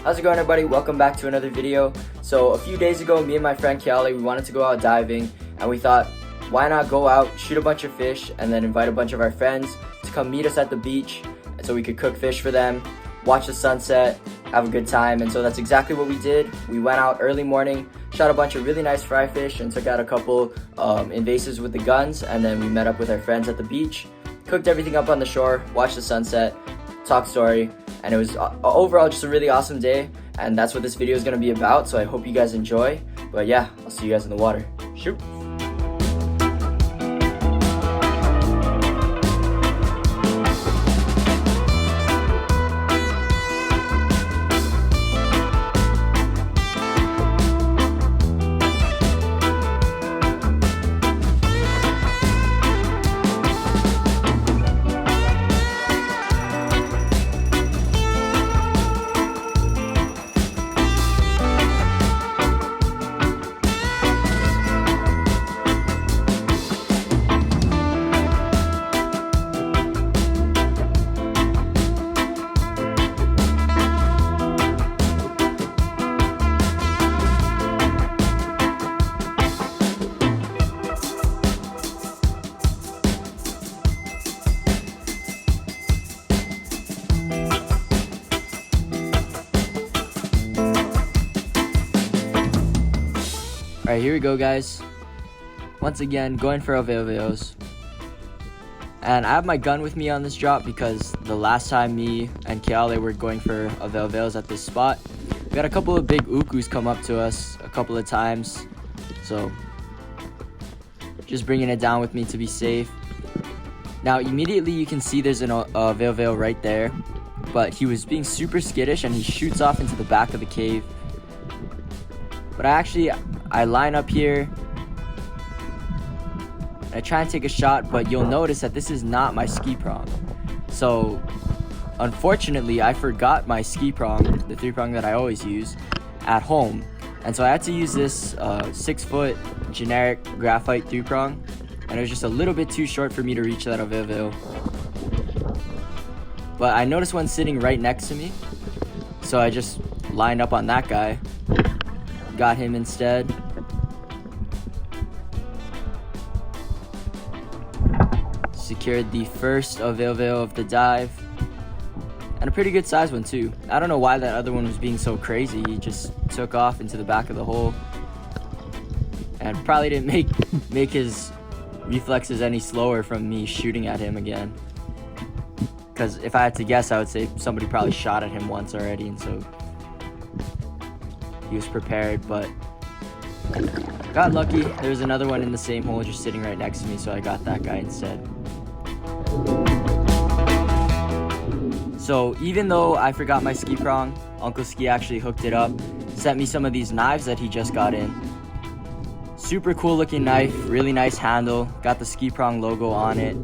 How's it going, everybody? Welcome back to another video. So a few days ago, me and my friend Keale, we wanted to go out diving, and we thought, why not go out, shoot a bunch of fish, and then invite a bunch of our friends to come meet us at the beach so we could cook fish for them, watch the sunset, have a good time. And so that's exactly what we did. We went out early morning, shot a bunch of really nice fry fish, and took out a couple invasives with the guns, and then we met up with our friends at the beach, cooked everything up on the shore, watched the sunset, talked story, and it was overall just a really awesome day, and that's what this video is going to be about. So I hope you guys enjoy. But yeah, I'll see you guys in the water. Shoot. Alright, here we go, guys. Once again, going for Aweoweos. And I have my gun with me on this drop because the last time me and Keale were going for Aweoweos at this spot, we had a couple of big ukus come up to us a couple of times. So, just bringing it down with me to be safe. Now, immediately you can see there's an Aweoweo right there. But he was being super skittish and he shoots off into the back of the cave. But I line up here, I try and take a shot, but you'll notice that this is not my ski prong. So unfortunately, I forgot my ski prong, the 3-prong that I always use, at home. And so I had to use this 6-foot generic graphite 3-prong, and it was just a little bit too short for me to reach that Aweoweo. But I noticed one sitting right next to me, so I just lined up on that guy. Got him instead. Secured the first Aweoweo of the dive. And a pretty good size one too. I don't know why that other one was being so crazy. He just took off into the back of the hole. And probably didn't make his reflexes any slower from me shooting at him again. Because if I had to guess, I would say somebody probably shot at him once already, and so he was prepared, but got lucky. There was another one in the same hole just sitting right next to me, so I got that guy instead. So even though I forgot my ski prong, Uncle Ski actually hooked it up, sent me some of these knives that he just got in. Super cool looking knife, really nice handle, got the ski prong logo on it,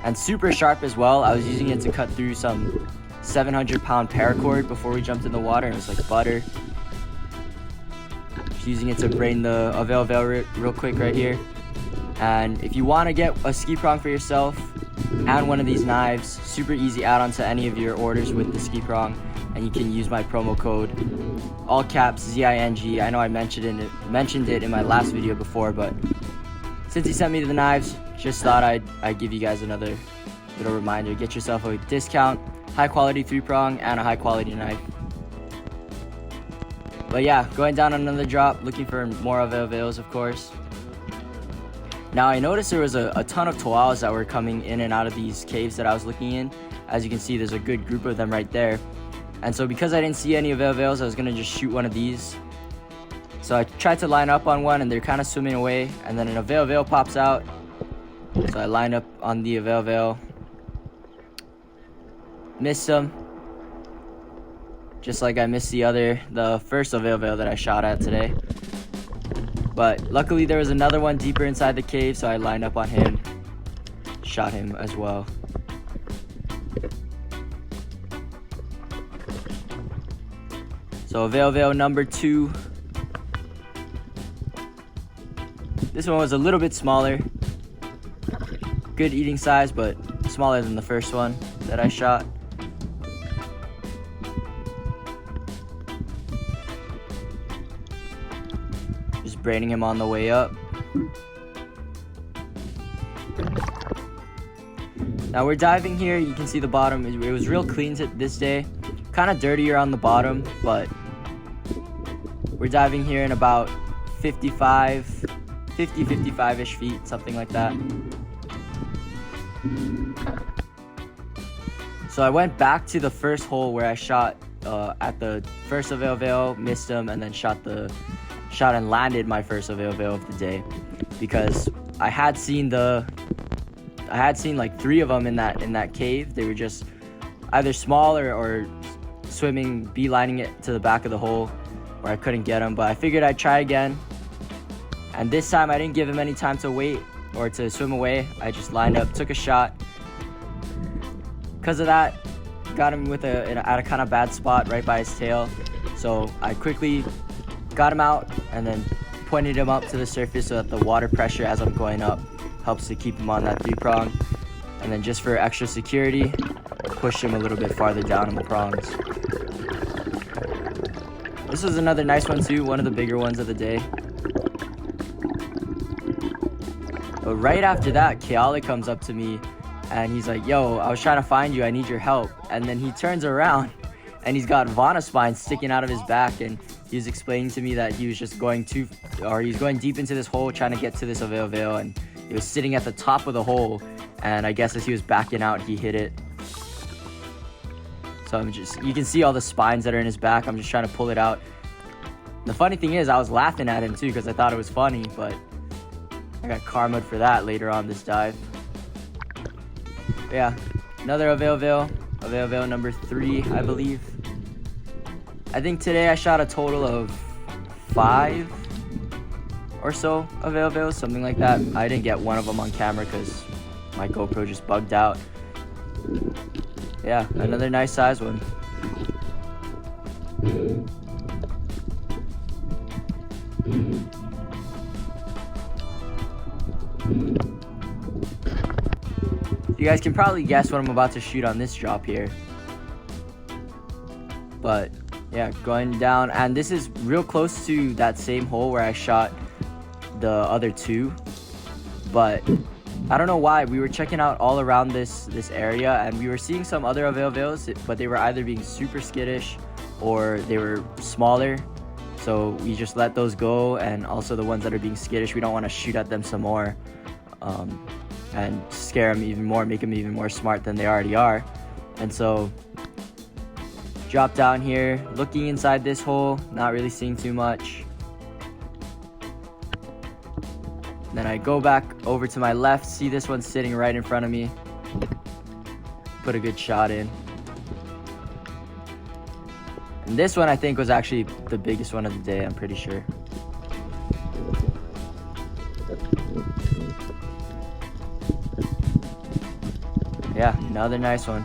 and super sharp as well. I was using it to cut through some 700-pound paracord before we jumped in the water, and it was like butter. Using it to brain the Aweoweo real quick right here. And if you want to get a ski prong for yourself and one of these knives, super easy add-on to any of your orders with the ski prong, and you can use my promo code all caps ZING. I know I mentioned it in my last video before, but since he sent me the knives, just thought I'd give you guys another little reminder. Get yourself a discount, high quality 3-prong and a high quality knife. But yeah, going down another drop, looking for more Aweoweos, of course. Now I noticed there was a ton of toalas that were coming in and out of these caves that I was looking in. As you can see, there's a good group of them right there. And so because I didn't see any Aweoweos, I was going to just shoot one of these. So I tried to line up on one, and they're kind of swimming away. And then an Aweoweo pops out. So I lined up on the Aweoweo. Missed him. Just like I missed the first Aweoweo that I shot at today. But luckily there was another one deeper inside the cave, so I lined up on him. Shot him as well. So Aweoweo number 2. This one was a little bit smaller. Good eating size, but smaller than the first one that I shot. braining him on the way up. Now we're diving here. You can see the bottom. It was real clean this day. Kind of dirtier on the bottom, but we're diving here in about 55-ish feet, something like that. So I went back to the first hole where I shot at the first Aweoweo, missed him, and then shot and landed my first Aweoweo of the day, because I had seen like 3 of them in that cave. They were just either small or swimming, beelining it to the back of the hole where I couldn't get them. But I figured I'd try again, and this time I didn't give him any time to wait or to swim away. I just lined up, took a shot. Because of that, got him at a kind of bad spot right by his tail. So I quickly got him out and then pointed him up to the surface so that the water pressure as I'm going up helps to keep him on that 3-prong. And then just for extra security, push him a little bit farther down in the prongs. This was another nice one too, one of the bigger ones of the day. But right after that, Keale comes up to me and he's like, "Yo, I was trying to find you, I need your help." And then he turns around and he's got Vana spines sticking out of his back, and he was explaining to me that he was just going deep into this hole trying to get to this Aweoweo, and he was sitting at the top of the hole, and I guess as he was backing out, he hit it. So you can see all the spines that are in his back. I'm just trying to pull it out. The funny thing is, I was laughing at him too because I thought it was funny, but I got karma'd for that later on this dive. But yeah, another Aweoweo number 3, I believe. I think today I shot a total of 5 or so Aweoweos, something like that. I didn't get one of them on camera because my GoPro just bugged out. Yeah, another nice size one. You guys can probably guess what I'm about to shoot on this drop here. But yeah, going down, and this is real close to that same hole where I shot the other 2. But I don't know why, we were checking out all around this area, and we were seeing some other Aweoweos, but they were either being super skittish or they were smaller. So we just let those go, and also the ones that are being skittish, we don't want to shoot at them some more and scare them even more, make them even more smart than they already are. And so drop down here, looking inside this hole, not really seeing too much. Then I go back over to my left, see this one sitting right in front of me. Put a good shot in. And this one I think was actually the biggest one of the day, I'm pretty sure. Yeah, another nice one.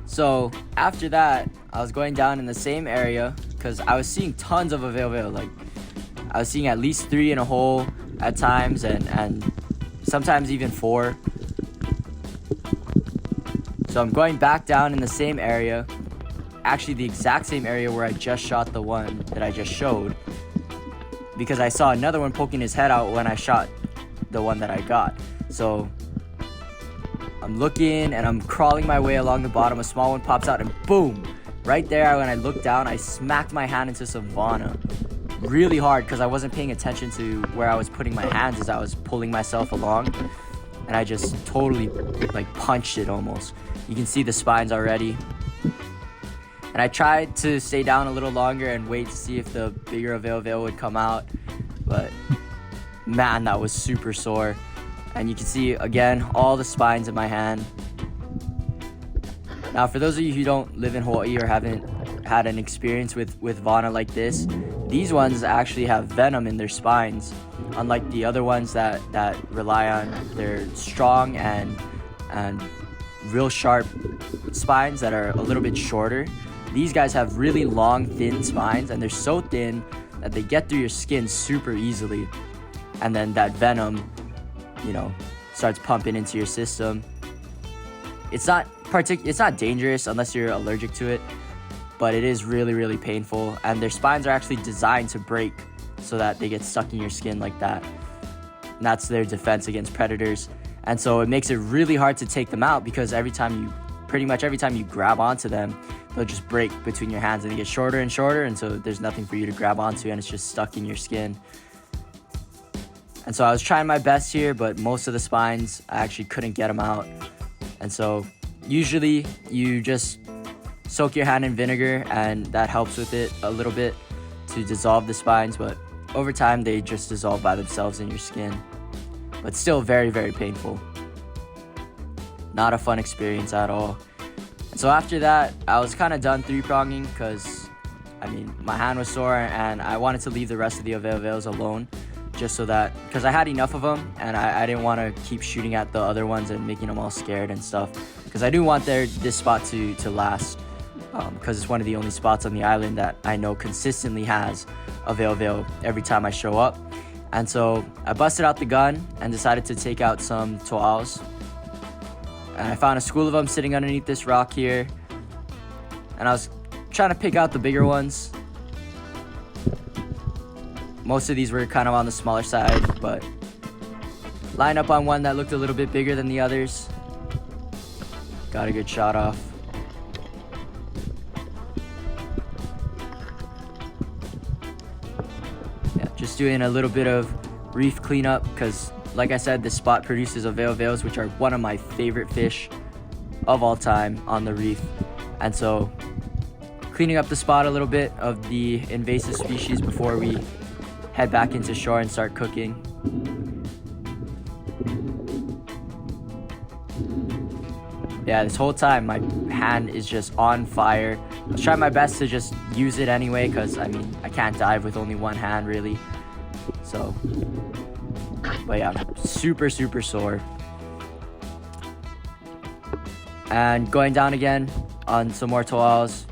So after that, I was going down in the same area because I was seeing tons of Aweoweo. Like, I was seeing at least 3 in a hole at times, and sometimes even 4. So I'm going back down in the same area, actually the exact same area where I just shot the one that I just showed, because I saw another one poking his head out when I shot the one that I got. So I'm looking and I'm crawling my way along the bottom. A small one pops out and boom, right there when I looked down, I smacked my hand into some Vana really hard because I wasn't paying attention to where I was putting my hands as I was pulling myself along, and I just totally like punched it almost. You can see the spines already. And I tried to stay down a little longer and wait to see if the bigger Aweoweo would come out, but man, that was super sore. And you can see again all the spines in my hand. Now, for those of you who don't live in Hawaii or haven't had an experience with Vana like this, these ones actually have venom in their spines, unlike the other ones that rely on their strong and real sharp spines that are a little bit shorter. These guys have really long, thin spines, and they're so thin that they get through your skin super easily. And then that venom, you know, starts pumping into your system. It's not dangerous unless you're allergic to it, but it is really, really painful. And their spines are actually designed to break so that they get stuck in your skin like that. And that's their defense against predators. And so it makes it really hard to take them out, because pretty much every time you grab onto them, they'll just break between your hands and they get shorter and shorter, and so there's nothing for you to grab onto and it's just stuck in your skin. And so I was trying my best here, but most of the spines, I actually couldn't get them out. And so usually you just soak your hand in vinegar and that helps with it a little bit to dissolve the spines, but over time they just dissolve by themselves in your skin. But still very, very painful. Not a fun experience at all. And so after that, I was kind of done three-pronging because, I mean, my hand was sore and I wanted to leave the rest of the Aweoweos alone, just so that, because I had enough of them and I didn't want to keep shooting at the other ones and making them all scared and stuff, because I do want this spot to last, because it's one of the only spots on the island that I know consistently has Aweoweo every time I show up. And so I busted out the gun and decided to take out some to'aus. And I found a school of them sitting underneath this rock here. And I was trying to pick out the bigger ones. Most of these were kind of on the smaller side, but line up on one that looked a little bit bigger than the others. Got a good shot off. Yeah, just doing a little bit of reef cleanup because, like I said, this spot produces Aweoweos, which are one of my favorite fish of all time on the reef. And so cleaning up the spot a little bit of the invasive species before we head back into shore and start cooking. Yeah, this whole time my hand is just on fire. I was trying my best to just use it anyway, because I mean, I can't dive with only one hand really. So, but yeah, super, super sore. And going down again on some more to'aus.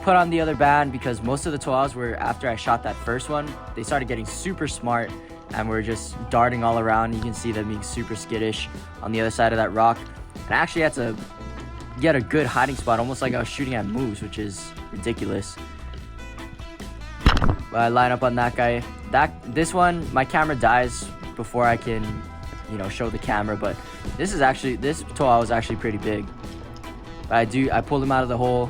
Put on the other band because most of the to'aus were, after I shot that first one, they started getting super smart and were just darting all around. You can see them being super skittish on the other side of that rock. And I actually had to get a good hiding spot, almost like I was shooting at moose, which is ridiculous. But I line up on that guy. This one, my camera dies before I can, you know, show the camera. But this to'a was actually pretty big. But I pulled him out of the hole,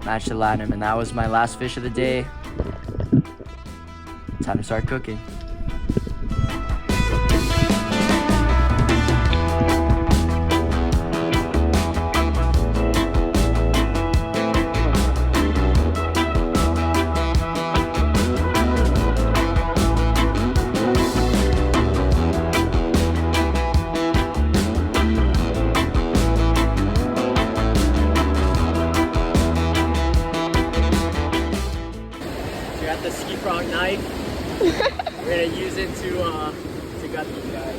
managed to land him, and that was my last fish of the day. Time to start cooking. The ski frog knife. We're gonna use it to gut these guys.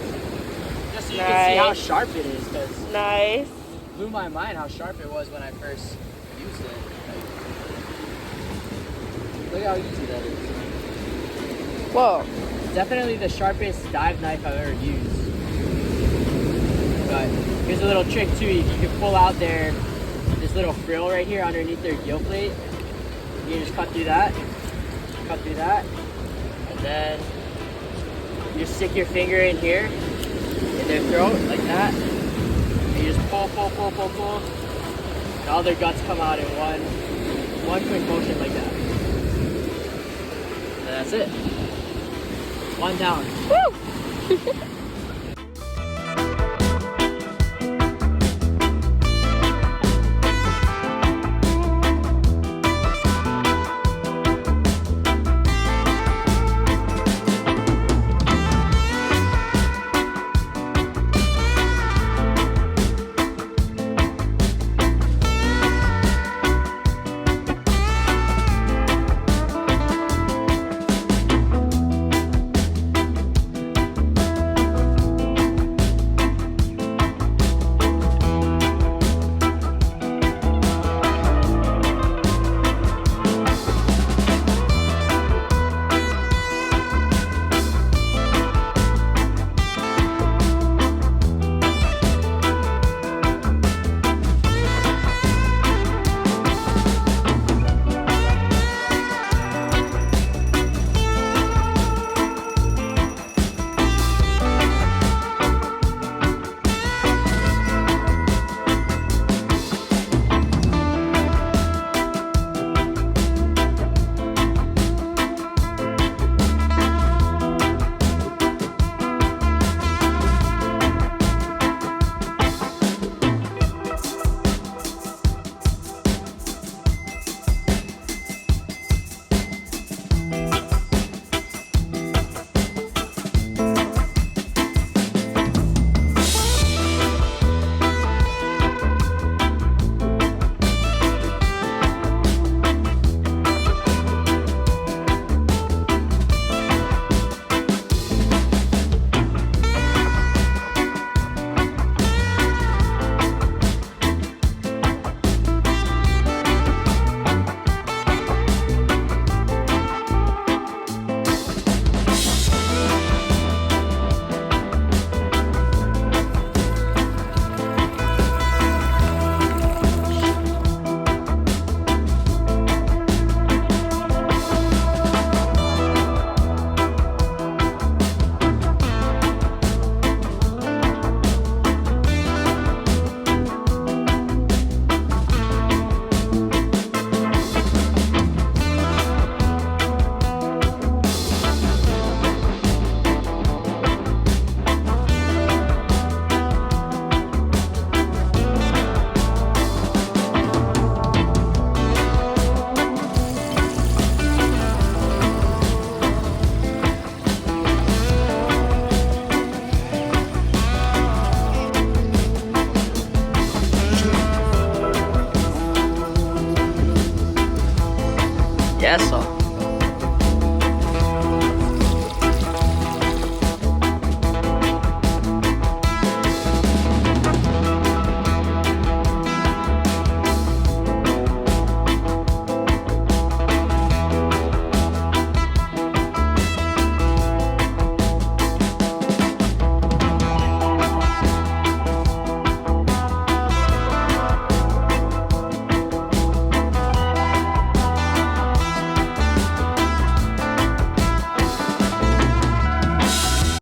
Just so you can see how sharp it is, because nice. It blew my mind how sharp it was when I first used it. Like, look how easy that is. Whoa. Definitely the sharpest dive knife I've ever used. But here's a little trick too. You can pull out this this little frill right here underneath their gill plate. You just cut through that, and then you just stick your finger in here, in their throat, like that. And you just pull, and all their guts come out in one quick motion like that. And that's it. One down. Woo!